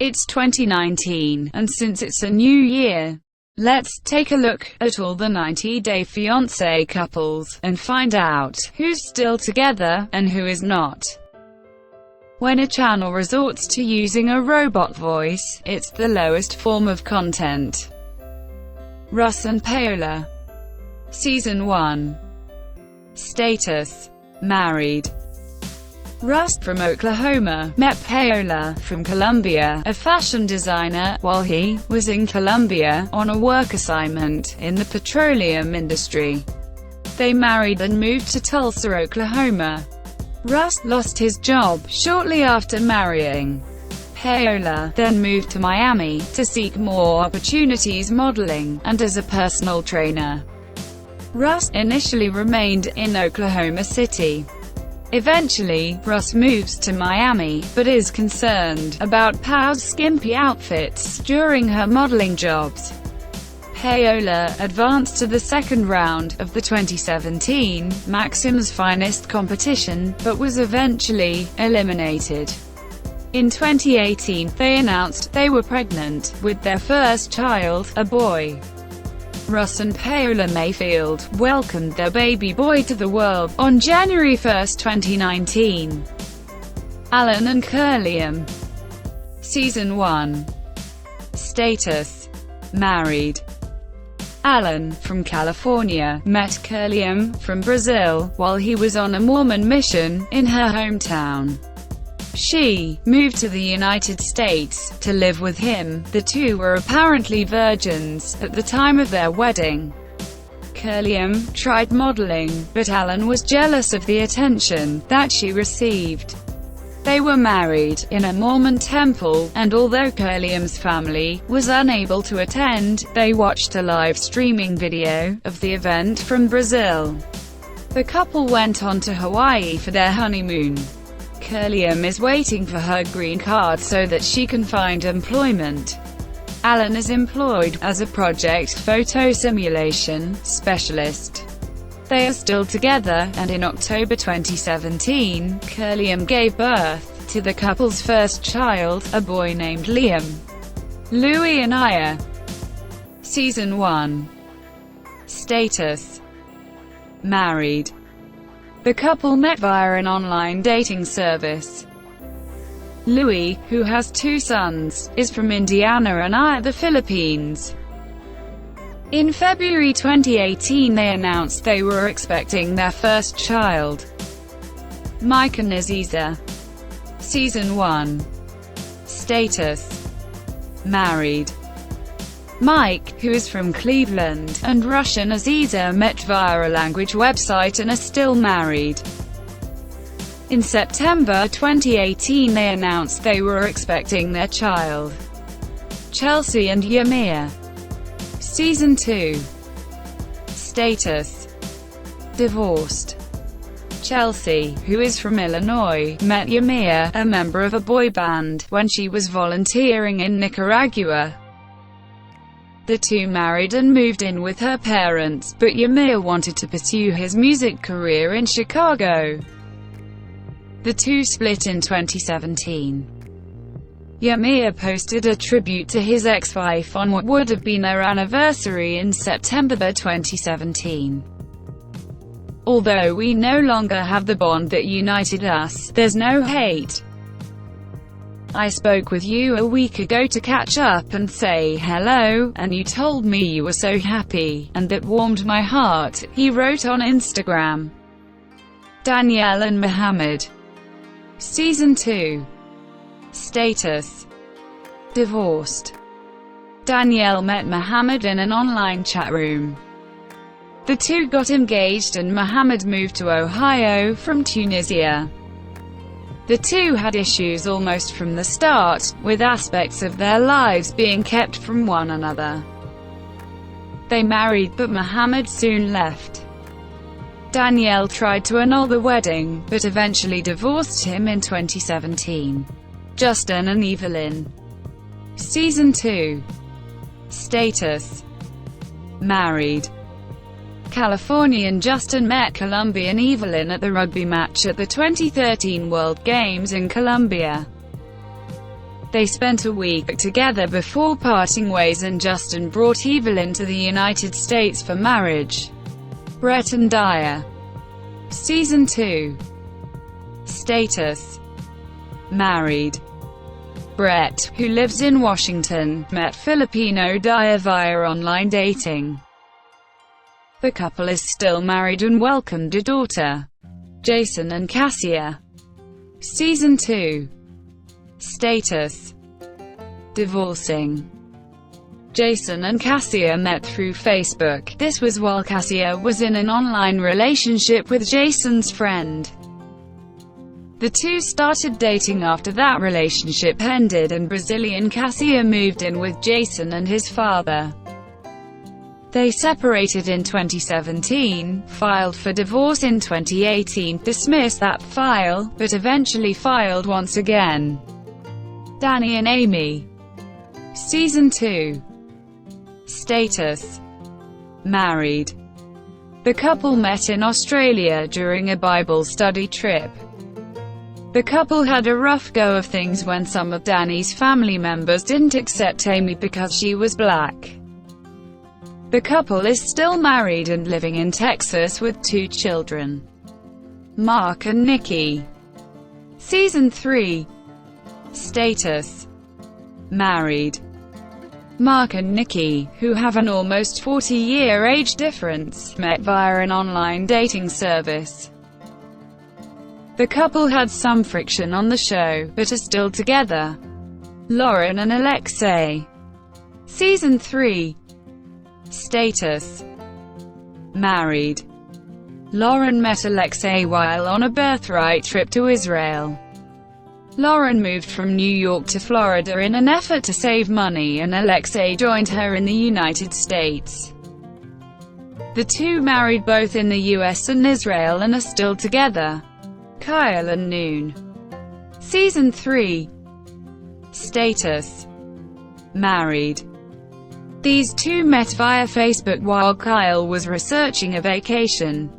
It's 2019, and since it's a new year, let's take a look at all the 90-day fiancé couples, and find out who's still together, and who is not. When a channel resorts to using a robot voice, it's the lowest form of content. Russ and Paola. Season 1. Status: married. Russ, from Oklahoma, met Paola, from Colombia, a fashion designer, while he was in Colombia, on a work assignment, in the petroleum industry. They married and moved to Tulsa, Oklahoma. Russ lost his job shortly after marrying Paola, then moved to Miami, to seek more opportunities modeling, and as a personal trainer. Russ initially remained in Oklahoma City. Eventually, Russ moves to Miami, but is concerned about Pao's skimpy outfits during her modeling jobs. Paola advanced to the second round of the 2017 Maxim's Finest competition, but was eventually eliminated. In 2018, they announced they were pregnant with their first child, a boy. Russ and Paola Mayfield welcomed their baby boy to the world on January 1, 2019. Alan and Kirlyam. Season 1. Status: married. Alan, from California, met Kirlyam, from Brazil, while he was on a Mormon mission in her hometown. She moved to the United States to live with him. The two were apparently virgins at the time of their wedding. Kirlyam tried modeling, but Alan was jealous of the attention that she received. They were married in a Mormon temple, and although Kirlyam's family was unable to attend, they watched a live streaming video of the event from Brazil. The couple went on to Hawaii for their honeymoon. Kirlyam is waiting for her green card so that she can find employment. Alan is employed as a project photo simulation specialist. They are still together, and in October 2017, Kirlyam gave birth to the couple's first child, a boy named Liam. Louis and Aya. Season 1. Status: married. The couple met via an online dating service. Louis, who has 2 sons, is from Indiana and Aya, the Philippines. In February 2018, they announced they were expecting their first child, Mike and Aziza. Season 1. Status: married. Mike, who is from Cleveland, and Russian Aziza met via a language website and are still married. In September 2018, they announced they were expecting their child, Chelsea and Yamir. Season 2. Status: divorced. Chelsea, who is from Illinois, met Yamir, a member of a boy band, when she was volunteering in Nicaragua. The two married and moved in with her parents, but Yamir wanted to pursue his music career in Chicago. The two split in 2017. Yamir posted a tribute to his ex-wife on what would have been their anniversary in September 2017. Although we no longer have the bond that united us, there's no hate. I spoke with you a week ago to catch up and say hello, and you told me you were so happy, and that warmed my heart, he wrote on Instagram. Danielle and Mohamed. Season 2. Status: divorced. Danielle met Mohamed in an online chat room. The two got engaged and Mohamed moved to Ohio from Tunisia. The two had issues almost from the start, with aspects of their lives being kept from one another. They married, but Mohamed soon left. Danielle tried to annul the wedding, but eventually divorced him in 2017. Justin and Evelin. Season 2. Status: married. Californian Justin met Colombian Evelin at the rugby match at the 2013 World Games in Colombia. They spent a week together before parting ways, and Justin brought Evelin to the United States for marriage. Brett and Daya. Season 2. Status: married. Brett, who lives in Washington, met Filipino Daya via online dating. The couple is still married and welcomed a daughter, Jason and Cássia. Season 2. Status: divorcing. Jason and Cássia met through Facebook. This was while Cássia was in an online relationship with Jason's friend. The two started dating after that relationship ended, and Brazilian Cássia moved in with Jason and his father. They separated in 2017, filed for divorce in 2018, dismissed that file, but eventually filed once again. Danny and Amy. Season 2. Status: married. The couple met in Australia during a Bible study trip. The couple had a rough go of things when some of Danny's family members didn't accept Amy because she was black. The couple is still married and living in Texas with 2 children, Mark and Nikki. Season 3. Status: married. Mark and Nikki, who have an almost 40-year age difference, met via an online dating service. The couple had some friction on the show, but are still together. Loren and Alexei. Season 3. Status: married. Loren met Alexei while on a birthright trip to Israel. Loren moved from New York to Florida in an effort to save money, and Alexei joined her in the United States. The two married both in the US and Israel and are still together. Kyle and Noon. Season 3. Status: married. These two met via Facebook while Kyle was researching a vacation.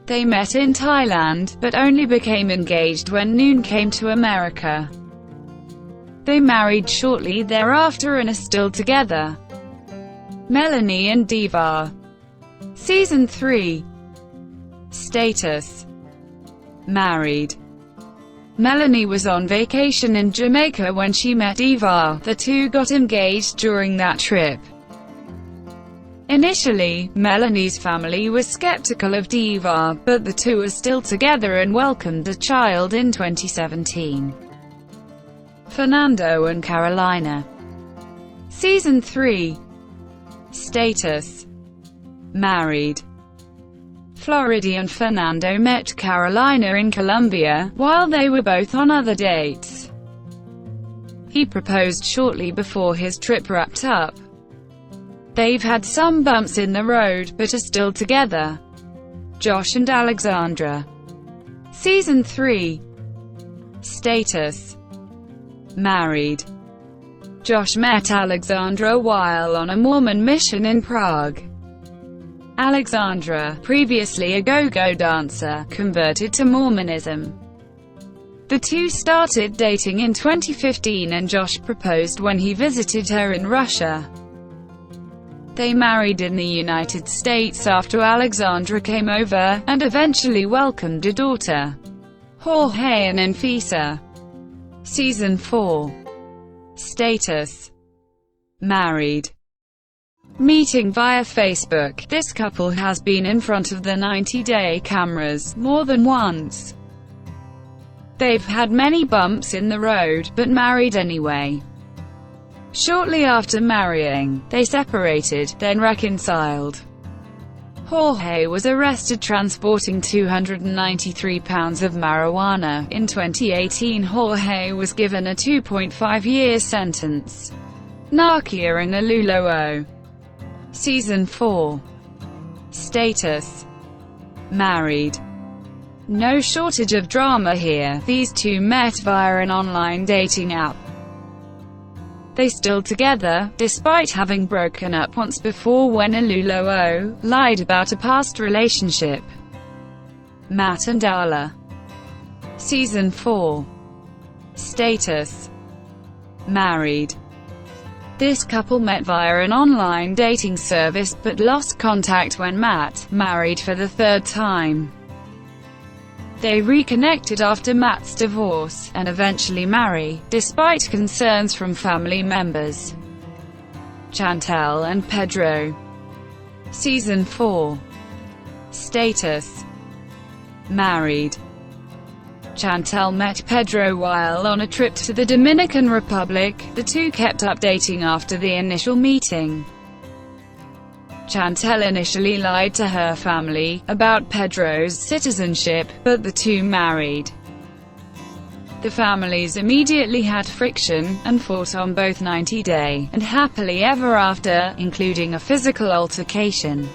They met in Thailand, but only became engaged when Noon came to America. They married shortly thereafter and are still together. Melanie and Devar. Season 3. Status: married. Melanie was on vacation in Jamaica when she met Devar. The two got engaged during that trip. Initially, Melanie's family was skeptical of Devar, but the two are still together and welcomed a child in 2017. Fernando and Carolina. Season 3. Status: married. Floridian Fernando met Carolina in Colombia, while they were both on other dates. He proposed shortly before his trip wrapped up. They've had some bumps in the road, but are still together. Josh and Aleksandra. Season 3. Status: married. Josh met Aleksandra while on a Mormon mission in Prague. Aleksandra, previously a go-go dancer, converted to Mormonism. The two started dating in 2015, and Josh proposed when he visited her in Russia. They married in the United States after Aleksandra came over, and eventually welcomed a daughter, Jorge and Anfisa. Season 4. Status: married. Meeting via Facebook, this couple has been in front of the 90-day cameras more than once. They've had many bumps in the road, but married anyway. Shortly after marrying, they separated, then reconciled. Jorge was arrested transporting 293 pounds of marijuana. In 2018, Jorge was given a 2.5-year sentence. Narkyia and Asuelu. Season 4. Status: married. No shortage of drama here. These two met via an online dating app. They still together, despite having broken up once before when Asuelu lied about a past relationship. Matt and Daya. Season 4. Status: married. This couple met via an online dating service, but lost contact when Matt married for the third time. They reconnected after Matt's divorce, and eventually marry, despite concerns from family members. Chantal and Pedro. Season 4. Status: married. Chantal met Pedro while on a trip to the Dominican Republic. The two kept updating after the initial meeting. Chantal initially lied to her family about Pedro's citizenship, but the two married. The families immediately had friction, and fought on both 90 Day and Happily Ever After, including a physical altercation.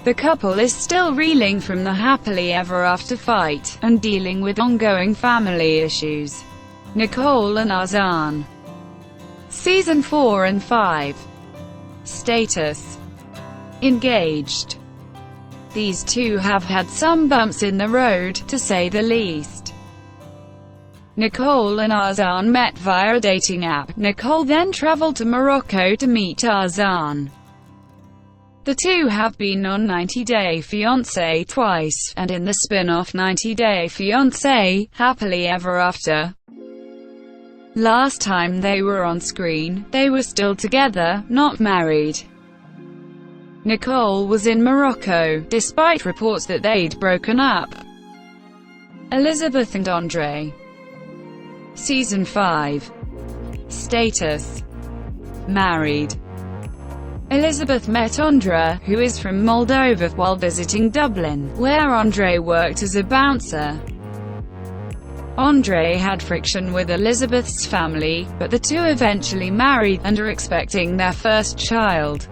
The couple is still reeling from the Happily Ever After fight, and dealing with ongoing family issues. Nicole and Azan. Season 4 and 5. Status: engaged. These two have had some bumps in the road, to say the least. Nicole and Azan met via a dating app. Nicole then traveled to Morocco to meet Azan. The two have been on 90 Day Fiance twice, and in the spin-off 90 Day Fiance, Happily Ever After. Last time they were on screen, they were still together, not married. Nicole was in Morocco, despite reports that they'd broken up. Elizabeth and Andrei. Season 5. Status: married. Elizabeth met Andrei, who is from Moldova, while visiting Dublin, where Andrei worked as a bouncer. Andrei had friction with Elizabeth's family, but the two eventually married, and are expecting their first child.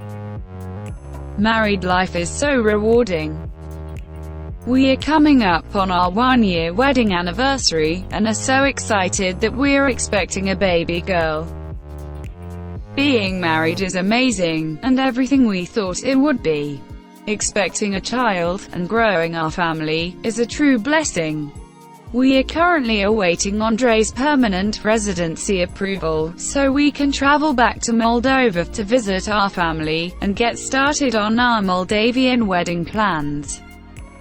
Married life is so rewarding. We are coming up on our one-year wedding anniversary, and are so excited that we're expecting a baby girl. Being married is amazing, and everything we thought it would be. Expecting a child, and growing our family, is a true blessing. We are currently awaiting Andrei's permanent residency approval, so we can travel back to Moldova to visit our family, and get started on our Moldavian wedding plans.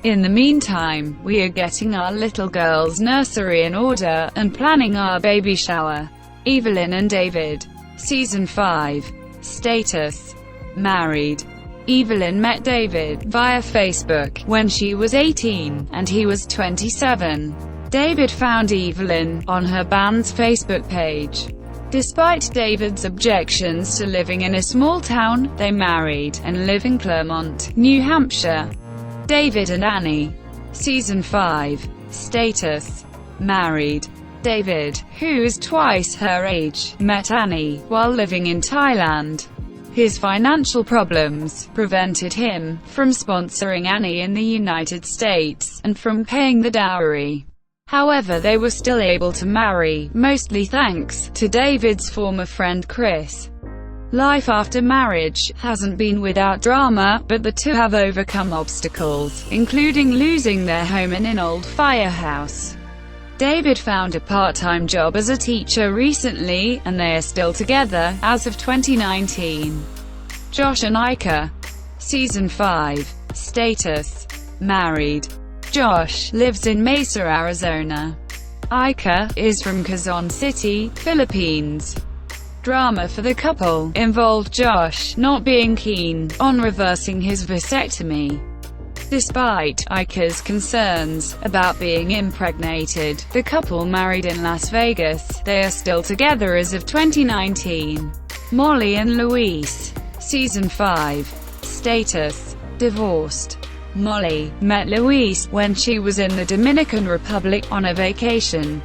In the meantime, we are getting our little girl's nursery in order, and planning our baby shower. Evelin and David. Season 5. Status: married. Evelin met David via Facebook when she was 18, and he was 27. David found Evelin on her band's Facebook page. Despite David's objections to living in a small town, they married, and live in Claremont, New Hampshire. David and Annie. Season 5. Status: married. David, who is twice her age, met Annie while living in Thailand. His financial problems prevented him from sponsoring Annie in the United States, and from paying the dowry. However, they were still able to marry, mostly thanks to David's former friend Chris. Life after marriage hasn't been without drama, but the two have overcome obstacles, including losing their home in an old firehouse. David found a part-time job as a teacher recently, and they are still together, as of 2019. Josh and Ika. Season 5. Status: married. Josh lives in Mesa, Arizona. Ika is from Quezon City, Philippines. Drama for the couple involved Josh not being keen on reversing his vasectomy. Despite Ika's concerns about being impregnated, the couple married in Las Vegas. They are still together as of 2019. Molly and Luis. Season 5. Status: divorced. Molly met Luis when she was in the Dominican Republic on a vacation.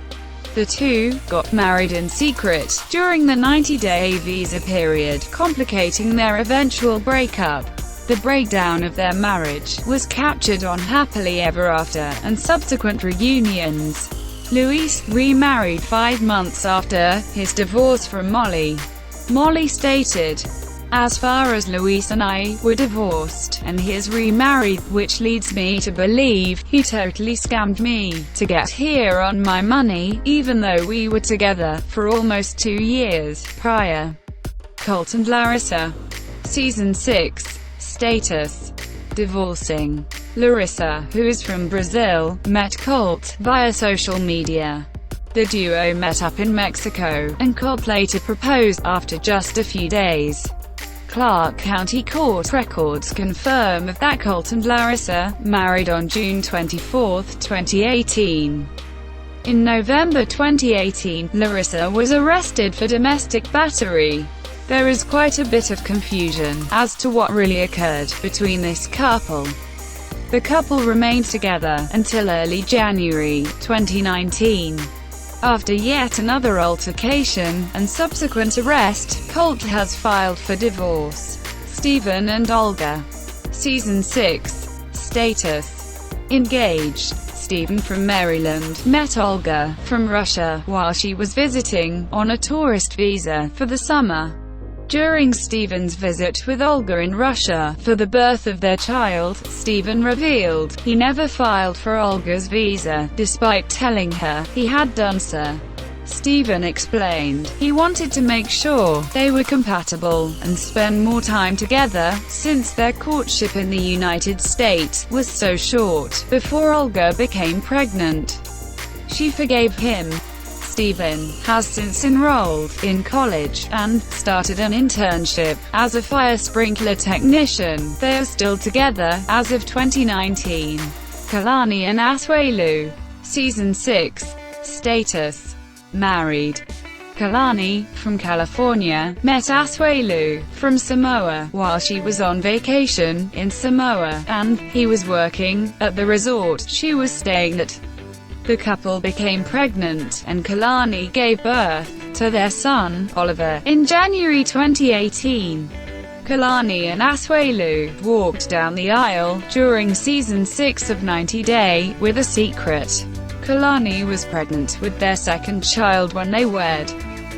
The two got married in secret during the 90-day visa period, complicating their eventual breakup. The breakdown of their marriage was captured on Happily Ever After, and subsequent reunions. Luis remarried 5 months after his divorce from Molly. Molly stated, As far as Luis and I, were divorced, and he is remarried, which leads me to believe he totally scammed me to get here on my money, even though we were together for almost 2 years prior. Colt and Larissa. Season 6. Status. Divorcing. Larissa, who is from Brazil, met Colt via social media. The duo met up in Mexico, and Colt later proposed after just a few days. Clark County Court records confirm that Colt and Larissa married on June 24, 2018. In November 2018, Larissa was arrested for domestic battery. There is quite a bit of confusion as to what really occurred between this couple. The couple remained together until early January 2019. After yet another altercation and subsequent arrest, Colt has filed for divorce. Stephen and Olga. Season 6. Status. Engaged. Stephen from Maryland met Olga from Russia while she was visiting on a tourist visa for the summer. During Stephen's visit with Olga in Russia for the birth of their child, Stephen revealed he never filed for Olga's visa, despite telling her he had done so. Stephen explained he wanted to make sure they were compatible and spend more time together, since their courtship in the United States was so short before Olga became pregnant. She forgave him. Stephen has since enrolled in college and started an internship as a fire sprinkler technician. They are still together as of 2019. Kalani and Asuelu. Season 6. Status. Married. Kalani, from California, met Asuelu from Samoa while she was on vacation in Samoa, and he was working at the resort she was staying at. The couple became pregnant, and Kalani gave birth to their son, Oliver, in January 2018. Kalani and Asuelu walked down the aisle during Season 6 of 90 Day with a secret. Kalani was pregnant with their second child when they wed.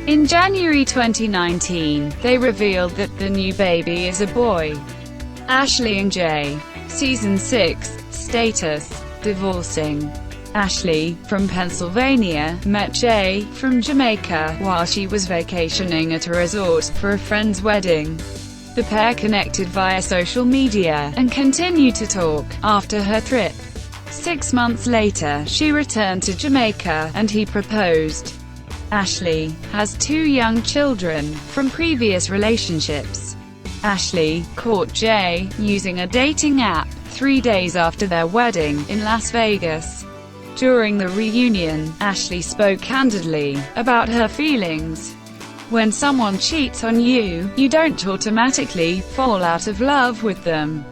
In January 2019, they revealed that the new baby is a boy. Ashley and Jay. Season 6. Status. Divorcing. Ashley, from Pennsylvania, met Jay, from Jamaica, while she was vacationing at a resort for a friend's wedding. The pair connected via social media, and continued to talk after her trip. 6 months later, she returned to Jamaica, and he proposed. Ashley has 2 young children from previous relationships. Ashley caught Jay using a dating app 3 days after their wedding in Las Vegas. During the reunion, Ashley spoke candidly about her feelings. When someone cheats on you, you don't automatically fall out of love with them.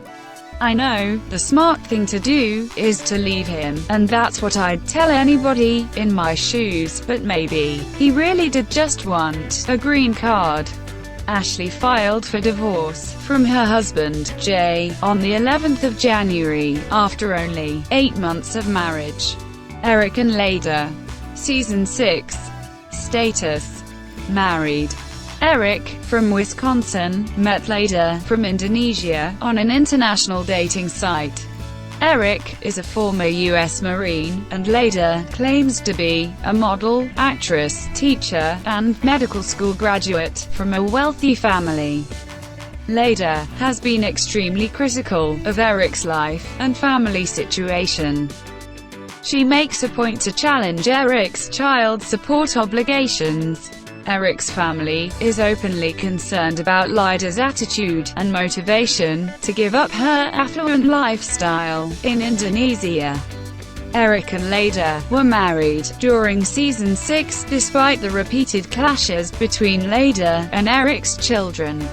I know, the smart thing to do is to leave him, and that's what I'd tell anybody in my shoes, but maybe he really did just want a green card. Ashley filed for divorce from her husband, Jay, on the 11th of January, after only 8 months of marriage. Eric and Leida. Season 6. Status. Married. Eric, from Wisconsin, met Leida, from Indonesia, on an international dating site. Eric is a former U.S. Marine, and Leida claims to be a model, actress, teacher, and medical school graduate from a wealthy family. Leida has been extremely critical of Eric's life and family situation. She makes a point to challenge Eric's child support obligations. Eric's family is openly concerned about Leida's attitude and motivation to give up her affluent lifestyle in Indonesia. Eric and Leida were married during Season 6, despite the repeated clashes between Leida and Eric's children.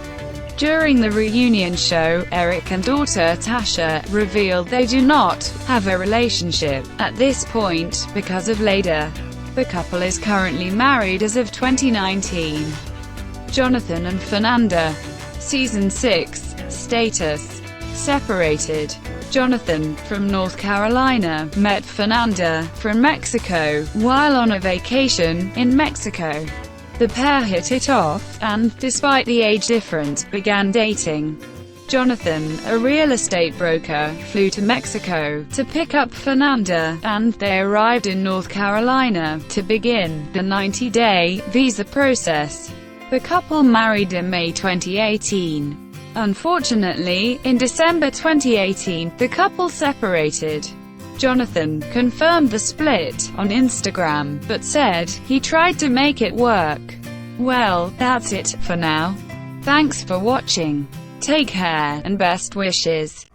During the reunion show, Eric and daughter Tasha revealed they do not have a relationship at this point because of Leida. The couple is currently married as of 2019. Jonathan and Fernanda. Season 6. Status. Separated. Jonathan, from North Carolina, met Fernanda, from Mexico, while on a vacation in Mexico. The pair hit it off, and, despite the age difference, began dating. Jonathan, a real estate broker, flew to Mexico to pick up Fernanda, and they arrived in North Carolina to begin the 90-day visa process. The couple married in May 2018. Unfortunately, in December 2018, the couple separated. Jonathan confirmed the split on Instagram, but said he tried to make it work. Well, that's it for now. Thanks for watching. Take care, and best wishes.